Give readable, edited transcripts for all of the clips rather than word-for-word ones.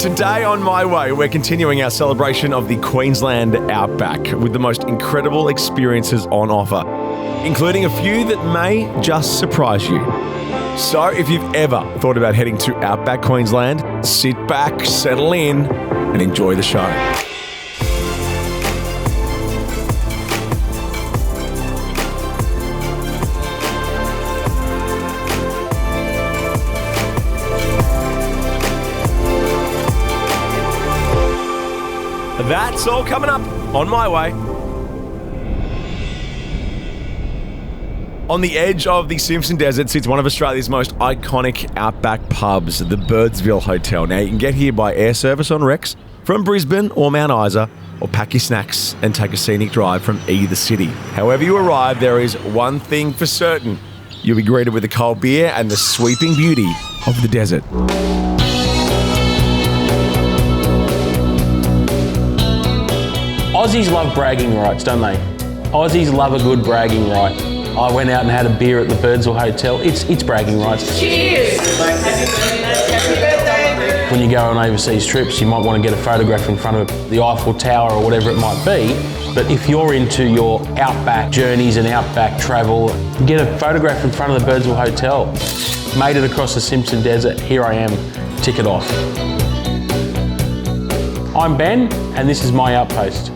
Today on My Way, we're continuing our celebration of the Queensland Outback with the most incredible experiences on offer, including a few that may just surprise you. So if you've ever thought about heading to Outback Queensland, sit back, settle in, and enjoy the show. That's all coming up on My Way. On the edge of the Simpson Desert sits one of Australia's most iconic outback pubs, the Birdsville Hotel. Now, you can get here by air service on Rex from Brisbane or Mount Isa, or pack your snacks and take a scenic drive from either city. However you arrive, there is one thing for certain. You'll be greeted with a cold beer and the sweeping beauty of the desert. Aussies love bragging rights, don't they? Aussies love a good bragging right. I went out and had a beer at the Birdsville Hotel. It's bragging rights. Cheers! When you go on overseas trips, you might want to get a photograph in front of the Eiffel Tower or whatever it might be. But if you're into your outback journeys and outback travel, get a photograph in front of the Birdsville Hotel. Made it across the Simpson Desert. Here I am. Tick it off. I'm Ben, and this is my outpost.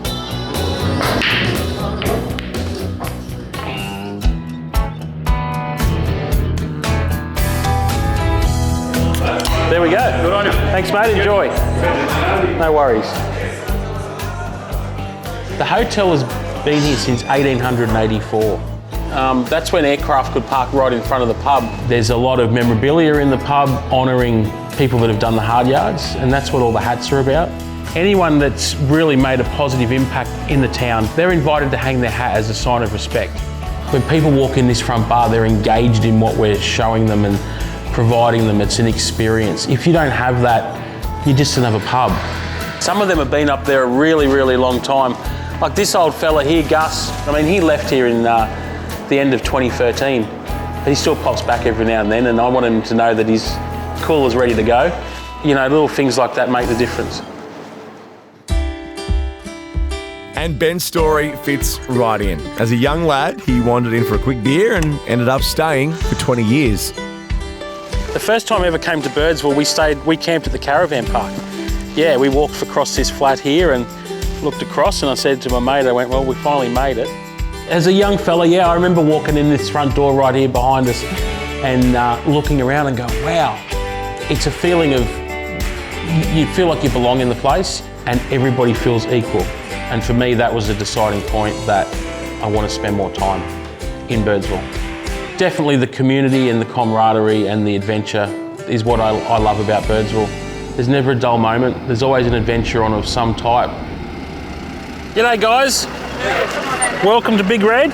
There we go. Good on you. Thanks, mate. Enjoy. No worries. The hotel has been here since 1884. That's when aircraft could park right in front of the pub. There's a lot of memorabilia in the pub honouring people that have done the hard yards, and that's what all the hats are about. Anyone that's really made a positive impact in the town, they're invited to hang their hat as a sign of respect. When people walk in this front bar, they're engaged in what we're showing them and providing them. It's an experience. If you don't have that, you're just another pub. Some of them have been up there a really, really long time. Like this old fella here, Gus, I mean, he left here in the end of 2013. But he still pops back every now and then, and I want him to know that his cooler's ready to go. You know, little things like that make the difference. And Ben's story fits right in. As a young lad, he wandered in for a quick beer and ended up staying for 20 years. The first time I ever came to Birdsville, we camped at the caravan park. Yeah, we walked across this flat here and looked across, and I said to my mate, I went, well, we finally made it. As a young fella, yeah, I remember walking in this front door right here behind us and looking around and going, wow, it's a feeling of, you feel like you belong in the place and everybody feels equal. And for me, that was a deciding point that I want to spend more time in Birdsville. Definitely the community and the camaraderie and the adventure is what I love about Birdsville. There's never a dull moment. There's always an adventure on of some type. G'day guys. Welcome to Big Red.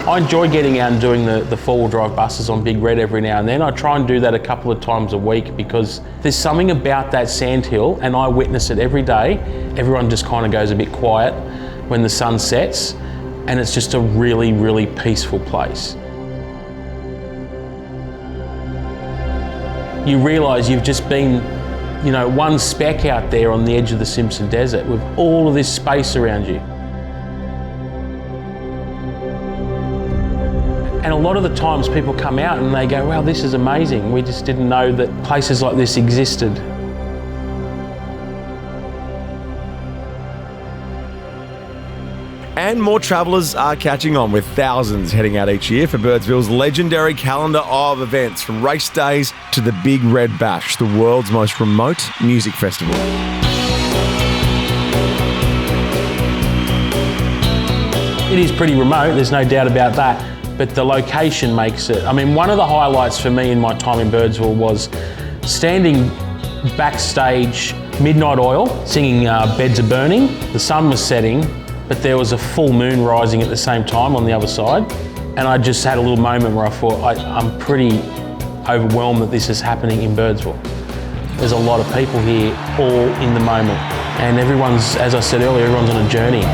I enjoy getting out and doing the four-wheel drive buses on Big Red every now and then. I try and do that a couple of times a week because there's something about that sandhill, and I witness it every day. Everyone just kind of goes a bit quiet when the sun sets, and it's just a really, really peaceful place. You realise you've just been, you know, one speck out there on the edge of the Simpson Desert with all of this space around you. And a lot of the times people come out and they go, wow, this is amazing. We just didn't know that places like this existed. And more travellers are catching on, with thousands heading out each year for Birdsville's legendary calendar of events, from race days to the Big Red Bash, the world's most remote music festival. It is pretty remote, there's no doubt about that, but the location makes it. I mean, one of the highlights for me in my time in Birdsville was standing backstage, Midnight Oil, singing Beds Are Burning. The sun was setting, but there was a full moon rising at the same time on the other side. And I just had a little moment where I thought, I'm pretty overwhelmed that this is happening in Birdsville. There's a lot of people here all in the moment. And everyone's, as I said earlier, everyone's on a journey.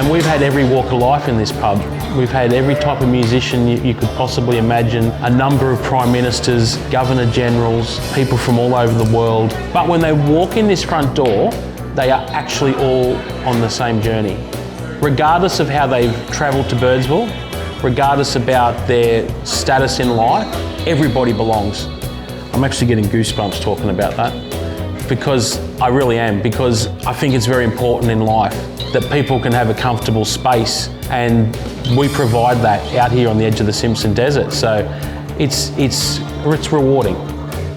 And we've had every walk of life in this pub. We've had every type of musician you could possibly imagine, a number of prime ministers, governor generals, people from all over the world. But when they walk in this front door, they are actually all on the same journey. Regardless of how they've travelled to Birdsville, regardless about their status in life, everybody belongs. I'm actually getting goosebumps talking about that, because I really am, because I think it's very important in life that people can have a comfortable space, and we provide that out here on the edge of the Simpson Desert. So it's rewarding.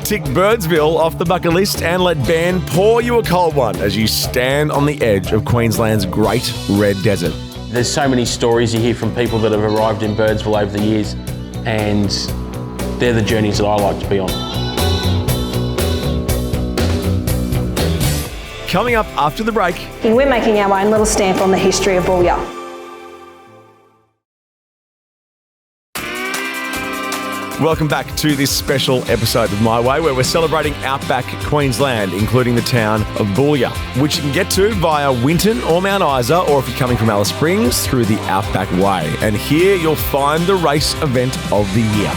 Tick Birdsville off the bucket list and let Ben pour you a cold one as you stand on the edge of Queensland's Great Red Desert. There's so many stories you hear from people that have arrived in Birdsville over the years, and they're the journeys that I like to be on. Coming up after the break. We're making our own little stamp on the history of Boulia. Welcome back to this special episode of My Way, where we're celebrating Outback Queensland, including the town of Boulia, which you can get to via Winton or Mount Isa, or if you're coming from Alice Springs, through the Outback Way. And here you'll find the race event of the year.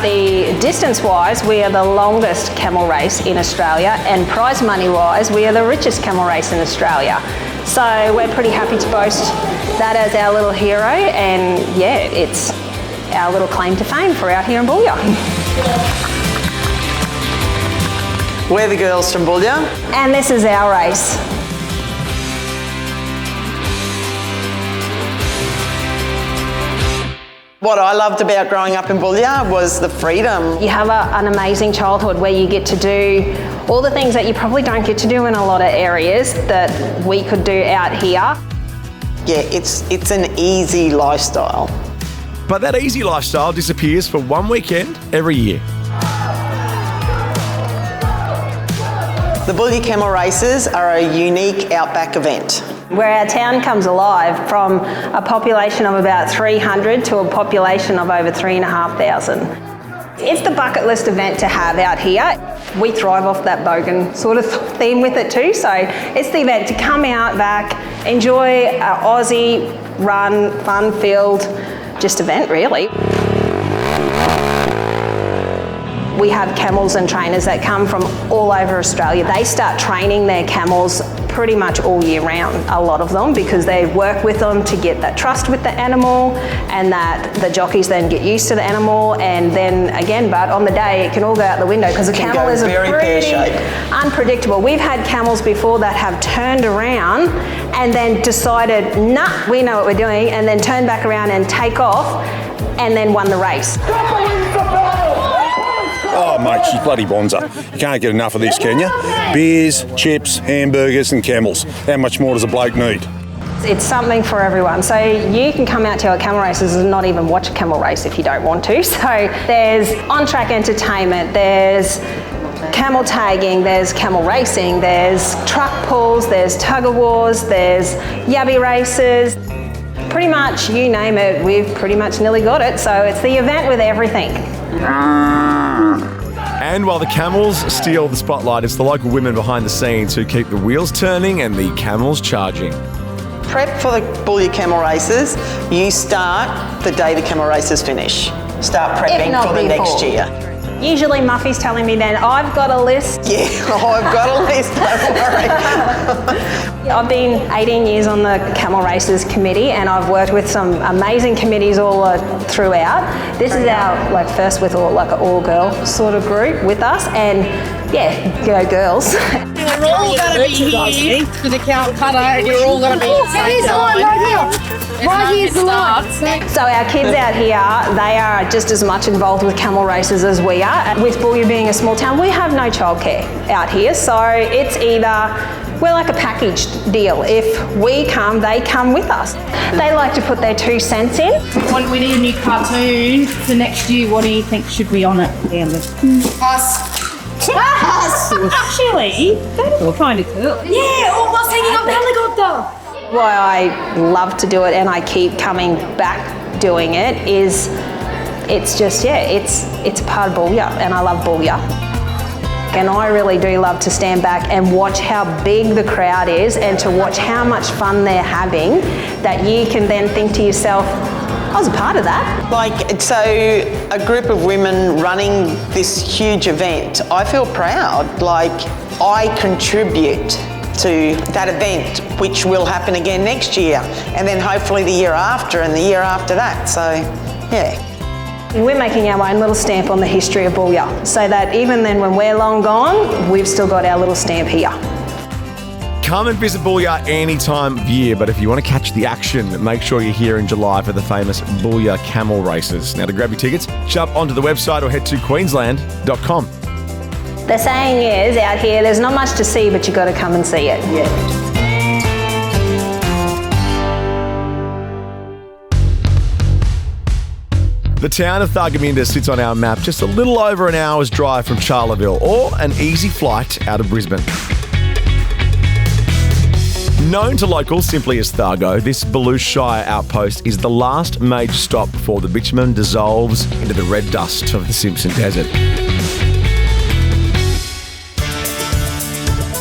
The distance-wise, we are the longest camel race in Australia, and prize money-wise, we are the richest camel race in Australia. So we're pretty happy to boast that as our little hero, and yeah, it's our little claim to fame for out here in Boulia. We're the girls from Boulia. And this is our race. What I loved about growing up in Boulia was the freedom. You have an amazing childhood where you get to do all the things that you probably don't get to do in a lot of areas that we could do out here. Yeah, it's an easy lifestyle. But that easy lifestyle disappears for one weekend every year. The Boulia Camel Races are a unique outback event. Where our town comes alive from a population of about 300 to a population of over 3,500. It's the bucket list event to have out here. We thrive off that bogan sort of theme with it too, so it's the event to come out back, enjoy our Aussie run, fun-filled, just event really. We have camels and trainers that come from all over Australia. They start training their camels pretty much all year round, a lot of them, because they work with them to get that trust with the animal, and that the jockeys then get used to the animal, and then again, but on the day it can all go out the window because a camel is pretty unpredictable. We've had camels before that have turned around and then decided, nah, we know what we're doing, and then turn back around and take off and then won the race. Oh, mate, she's bloody bonza. You can't get enough of this, can you? Beers, chips, hamburgers and camels. How much more does a bloke need? It's something for everyone. So you can come out to our camel races and not even watch a camel race if you don't want to. So there's on-track entertainment, there's camel tagging, there's camel racing, there's truck pulls, there's tug-of-wars, there's yabby races. Pretty much, you name it, we've pretty much nearly got it. So it's the event with everything. And while the camels steal the spotlight, it's the local women behind the scenes who keep the wheels turning and the camels charging. Prep for the Boulia Camel Races, you start the day the camel races finish. Start prepping for the next year. Usually Muffy's telling me then, I've got a list. Yeah, I've got a list, don't worry. I've been 18 years on the Camel Races Committee, and I've worked with some amazing committees all throughout. This is our first with an all-girl sort of group with us, and yeah, go girls. We're all going to be here for the cow cutter, and you're all going to be at the same time. Right here's the line. So our kids out here, they are just as much involved with camel races as we are. With Boulia being a small town, we have no childcare out here, so it's either we're like a package deal. If we come, they come with us. They like to put their 2 cents in. We need a new cartoon for next year. What do you think should be on it, Amber? Us. Actually, that is kind of cool. Yeah, all us hanging up the helicopter. Why I love to do it and I keep coming back doing it is it's just, it's a part of Boulia, and I love Boulia. and I really do love to stand back and watch how big the crowd is and to watch how much fun they're having, that you can then think to yourself, I was a part of that. Like, so a group of women running this huge event, I feel proud. Like, I contribute to that event, which will happen again next year, and then hopefully the year after and the year after that. So, yeah. We're making our own little stamp on the history of Boulia, so that even then when we're long gone, we've still got our little stamp here. Come and visit Boulia any time of year, but if you want to catch the action, make sure you're here in July for the famous Boulia camel races. Now, to grab your tickets, jump onto the website or head to queensland.com. The saying is, out here, there's not much to see, but you've got to come and see it. Yeah. The town of Thargomindah sits on our map just a little over an hour's drive from Charleville, or an easy flight out of Brisbane. Known to locals simply as Thargo, this Boulia Shire outpost is the last major stop before the bitumen dissolves into the red dust of the Simpson Desert.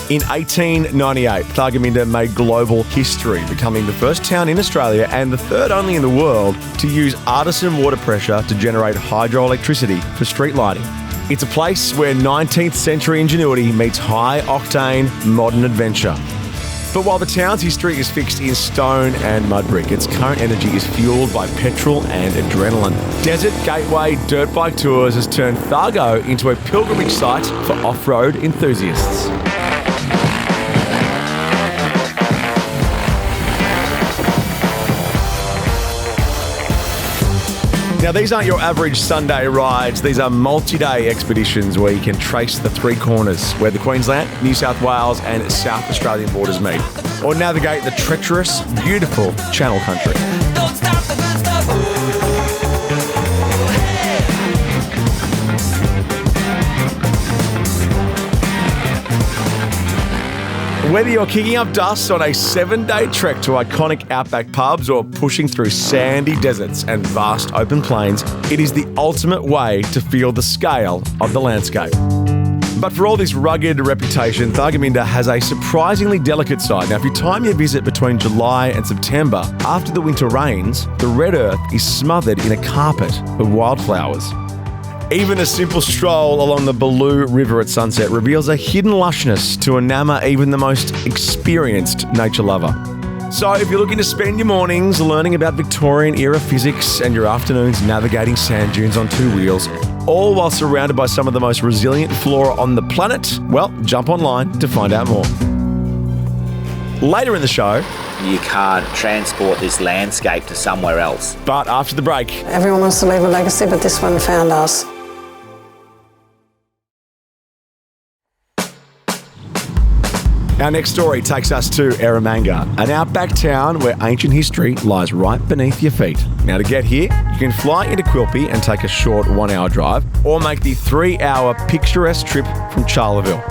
In 1898, Thargomindah made global history, becoming the first town in Australia and the third only in the world to use artisan water pressure to generate hydroelectricity for street lighting. It's a place where 19th century ingenuity meets high-octane modern adventure. But while the town's history is fixed in stone and mud brick, its current energy is fueled by petrol and adrenaline. Desert Gateway Dirt Bike Tours has turned Thargo into a pilgrimage site for off-road enthusiasts. Now, these aren't your average Sunday rides. These are multi-day expeditions where you can trace the three corners where the Queensland, New South Wales and South Australian borders meet, or navigate the treacherous, beautiful Channel Country. Whether you're kicking up dust on a 7-day trek to iconic outback pubs or pushing through sandy deserts and vast open plains, it is the ultimate way to feel the scale of the landscape. But for all this rugged reputation, Thargomindah has a surprisingly delicate side. Now, if you time your visit between July and September, after the winter rains, the red earth is smothered in a carpet of wildflowers. Even a simple stroll along the Boulia River at sunset reveals a hidden lushness to enamor even the most experienced nature lover. So if you're looking to spend your mornings learning about Victorian-era physics and your afternoons navigating sand dunes on two wheels, all while surrounded by some of the most resilient flora on the planet, well, jump online to find out more. Later in the show, you can't transport this landscape to somewhere else. But after the break, everyone wants to leave a legacy, but this one found us. Our next story takes us to Eromanga, an outback town where ancient history lies right beneath your feet. Now, to get here, you can fly into Quilpie and take a short 1-hour drive, or make the 3-hour picturesque trip from Charleville.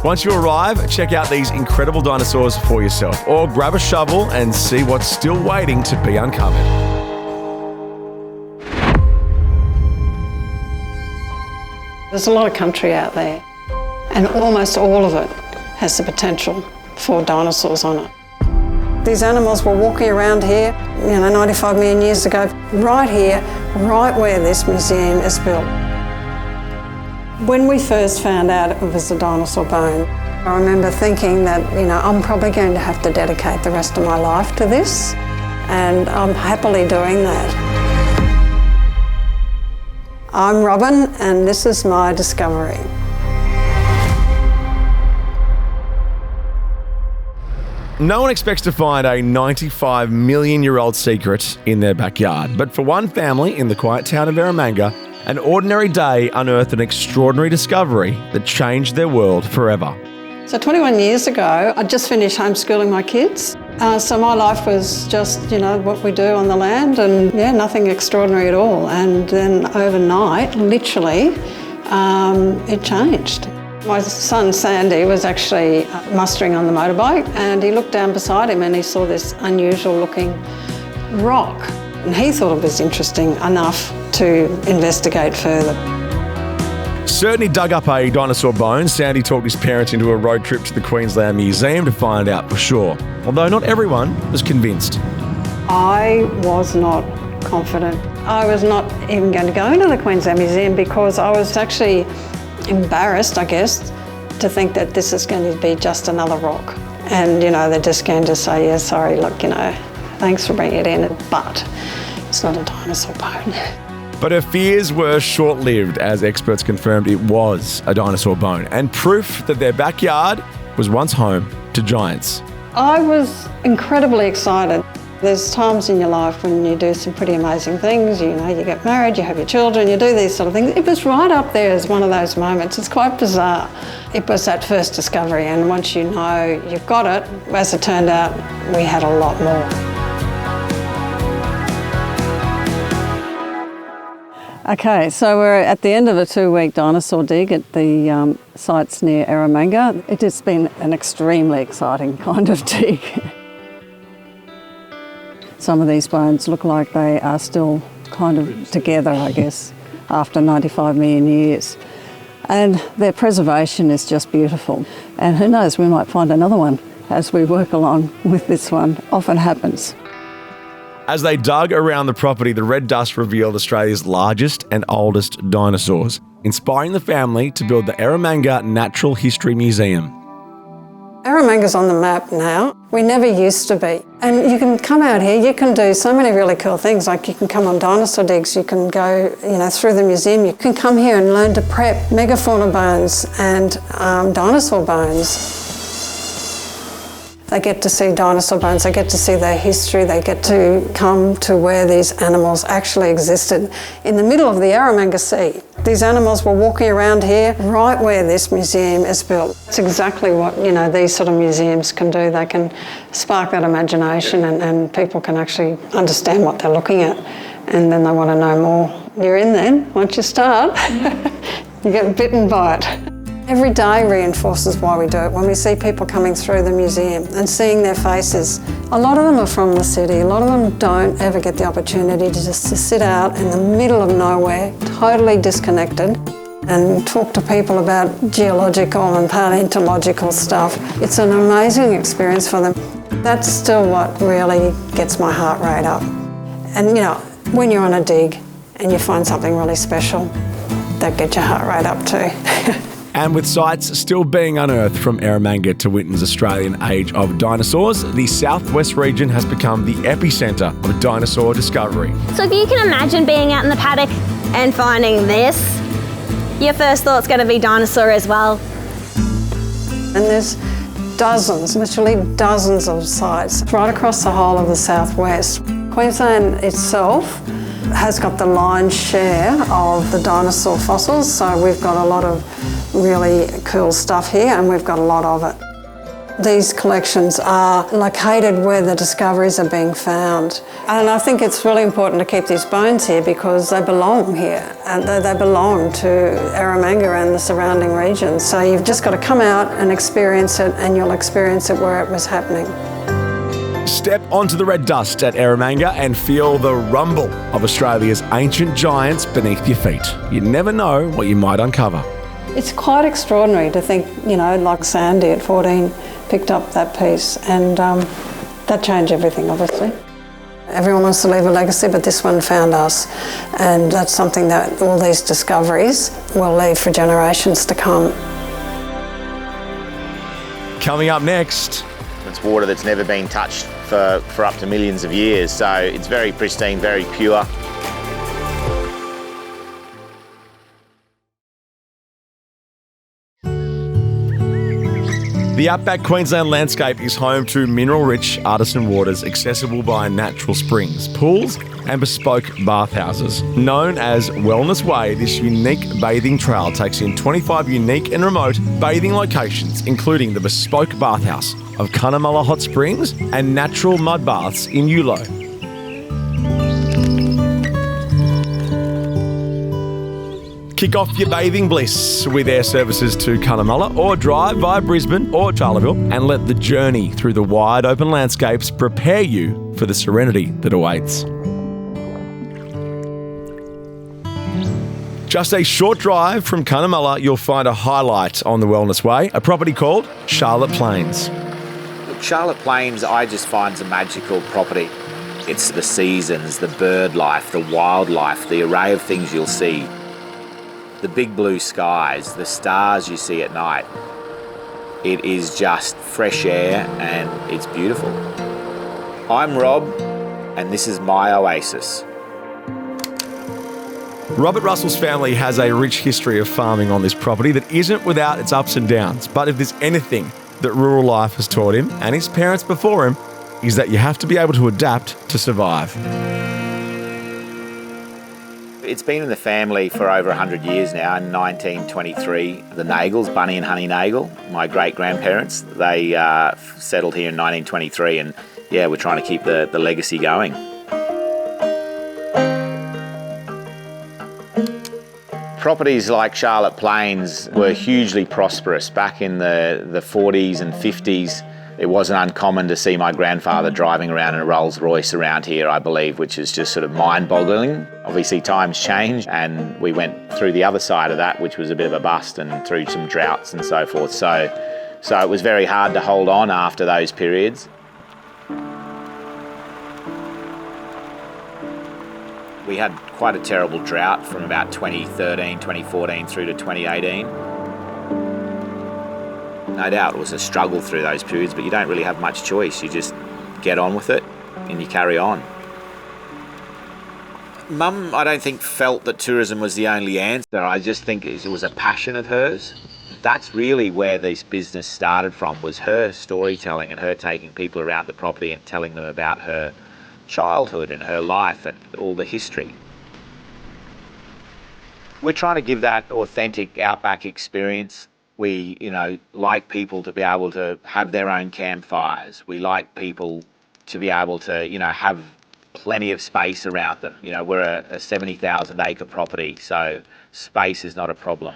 Once you arrive, check out these incredible dinosaurs for yourself, or grab a shovel and see what's still waiting to be uncovered. There's a lot of country out there, and almost all of it has the potential for dinosaurs on it. These animals were walking around here, 95 million years ago, right here, right where this museum is built. When we first found out it was a dinosaur bone, I remember thinking that, I'm probably going to have to dedicate the rest of my life to this, and I'm happily doing that. I'm Robin, and this is my discovery. No one expects to find a 95 million-year-old secret in their backyard, but for one family in the quiet town of Eromanga, an ordinary day unearthed an extraordinary discovery that changed their world forever. So 21 years ago, I just finished homeschooling my kids. So my life was just, what we do on the land, and nothing extraordinary at all. And then overnight, literally, it changed. My son Sandy was actually mustering on the motorbike, and he looked down beside him and he saw this unusual looking rock. And he thought it was interesting enough to investigate further. Certainly dug up a dinosaur bone. Sandy talked his parents into a road trip to the Queensland Museum to find out for sure, although not everyone was convinced. I was not confident. I was not even going to go into the Queensland Museum because I was actually embarrassed, I guess, to think that this is going to be just another rock. And, they're just going to say, yeah, sorry, look, thanks for bringing it in, but it's not a dinosaur bone. But her fears were short-lived as experts confirmed it was a dinosaur bone and proof that their backyard was once home to giants. I was incredibly excited. There's times in your life when you do some pretty amazing things, you get married, you have your children, you do these sort of things. It was right up there as one of those moments. It's quite bizarre. It was that first discovery, and once you know you've got it, as it turned out, we had a lot more. Okay, so we're at the end of a 2-week dinosaur dig at the sites near Eromanga. It has been an extremely exciting kind of dig. Some of these bones look like they are still kind of together, I guess, after 95 million years. And their preservation is just beautiful. And who knows, we might find another one as we work along with this one. Often happens. As they dug around the property, the red dust revealed Australia's largest and oldest dinosaurs, inspiring the family to build the Eromanga Natural History Museum. Eromanga's on the map now. We never used to be. And you can come out here, you can do so many really cool things, like you can come on dinosaur digs, you can go through the museum, you can come here and learn to prep megafauna bones and dinosaur bones. They get to see dinosaur bones, they get to see their history, they get to come to where these animals actually existed in the middle of the Eromanga Sea. These animals were walking around here right where this museum is built. It's exactly what these sort of museums can do. They can spark that imagination and people can actually understand what they're looking at, and then they want to know more. You're in then, once you start, you get bitten by it. Every day reinforces why we do it. When we see people coming through the museum and seeing their faces, a lot of them are from the city. A lot of them don't ever get the opportunity to sit out in the middle of nowhere, totally disconnected, and talk to people about geological and paleontological stuff. It's an amazing experience for them. That's still what really gets my heart rate up. And when you're on a dig and you find something really special, that gets your heart rate up too. And with sites still being unearthed from Eromanga to Whitton's Australian Age of Dinosaurs, the southwest region has become the epicentre of dinosaur discovery. So if you can imagine being out in the paddock and finding this, your first thought's going to be dinosaur as well. And there's dozens, literally dozens of sites right across the whole of the southwest. Queensland itself has got the lion's share of the dinosaur fossils, so we've got a lot of really cool stuff here, and we've got a lot of it. These collections are located where the discoveries are being found. And I think it's really important to keep these bones here because they belong here, and they belong to Eromanga and the surrounding region. So you've just got to come out and experience it, and you'll experience it where it was happening. Step onto the red dust at Eromanga and feel the rumble of Australia's ancient giants beneath your feet. You never know what you might uncover. It's quite extraordinary to think, like Sandy at 14 picked up that piece, and that changed everything, obviously. Everyone wants to leave a legacy, but this one found us, and that's something that all these discoveries will leave for generations to come. Coming up next. It's water that's never been touched for up to millions of years, so it's very pristine, very pure. The Outback Queensland landscape is home to mineral-rich artisan waters accessible by natural springs, pools and bespoke bathhouses. Known as Wellness Way, this unique bathing trail takes in 25 unique and remote bathing locations, including the bespoke bathhouse of Cunnamulla Hot Springs and natural mud baths in Ullo. Kick off your bathing bliss with air services to Cunnamulla, or drive via Brisbane or Charleville and let the journey through the wide open landscapes prepare you for the serenity that awaits. Just a short drive from Cunnamulla, you'll find a highlight on the Wellness Way, a property called Charlotte Plains. Look, Charlotte Plains, I just find a magical property. It's the seasons, the bird life, the wildlife, the array of things you'll see, the big blue skies, the stars you see at night. It is just fresh air and it's beautiful. I'm Rob, and this is my oasis. Robert Russell's family has a rich history of farming on this property that isn't without its ups and downs. But if there's anything that rural life has taught him, and his parents before him, is that you have to be able to adapt to survive. It's been in the family for over 100 years now. In 1923, the Nagels, Bunny and Honey Nagel, my great-grandparents, they settled here in 1923, and yeah, we're trying to keep the legacy going. Properties like Charlotte Plains were hugely prosperous back in the 40s and 50s. It wasn't uncommon to see my grandfather driving around in a Rolls Royce around here, I believe, which is just sort of mind-boggling. Obviously times change, and we went through the other side of that, which was a bit of a bust, and through some droughts and so forth. So it was very hard to hold on after those periods. We had quite a terrible drought from about 2013, 2014 through to 2018. No doubt it was a struggle through those periods, but you don't really have much choice. You just get on with it and you carry on. Mum, I don't think, felt that tourism was the only answer. I just think it was a passion of hers. That's really where this business started from, was her storytelling and her taking people around the property and telling them about her childhood and her life and all the history. We're trying to give that authentic outback experience. We, like people to be able to have their own campfires. We like people to be able to, have plenty of space around them. We're a 70,000 acre property, so space is not a problem.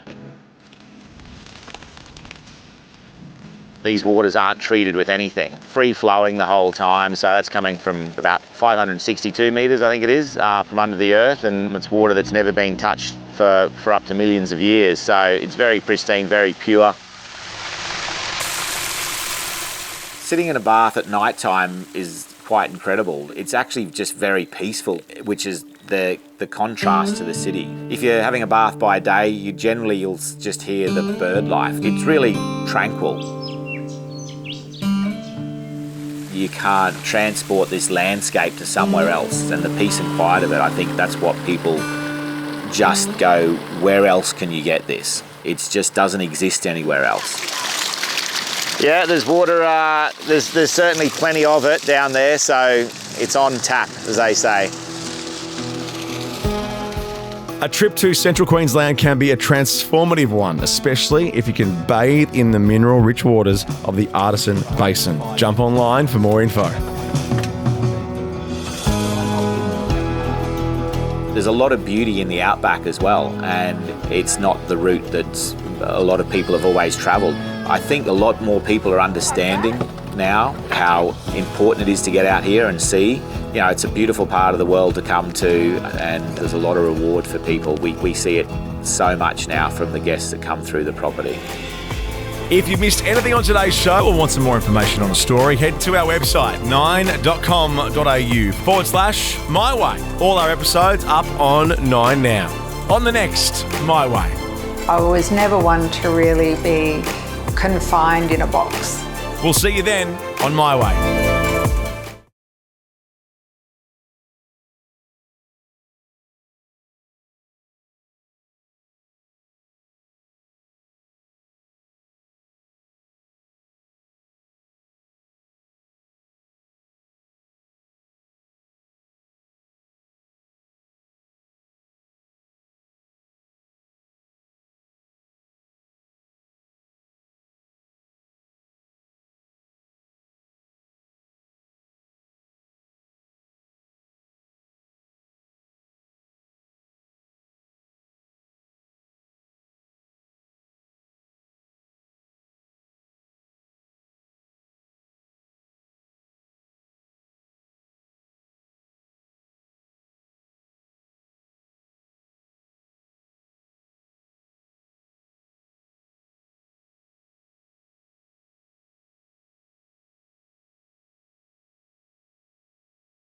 These waters aren't treated with anything. Free flowing the whole time, so that's coming from about 562 metres, I think it is, from under the earth, and it's water that's never been touched for up to millions of years, so it's very pristine, very pure. Sitting in a bath at night time is quite incredible. It's actually just very peaceful, which is the contrast to the city. If you're having a bath by day, you'll just hear the bird life. It's really tranquil. You can't transport this landscape to somewhere else, and the peace and quiet of it, I think that's what people just go, where else can you get this? It just doesn't exist anywhere else. Yeah, there's water, there's certainly plenty of it down there, so it's on tap, as they say. A trip to Central Queensland can be a transformative one, especially if you can bathe in the mineral-rich waters of the Artisan Basin. Jump online for more info. There's a lot of beauty in the outback as well, and it's not the route that a lot of people have always travelled. I think a lot more people are understanding now how important it is to get out here and see. It's a beautiful part of the world to come to, and there's a lot of reward for people. We see it so much now from the guests that come through the property. If you missed anything on today's show or want some more information on a story, head to our website, 9.com.au/MyWay. All our episodes up on 9 now. On the next My Way. I was never one to really be confined in a box. We'll see you then on My Way.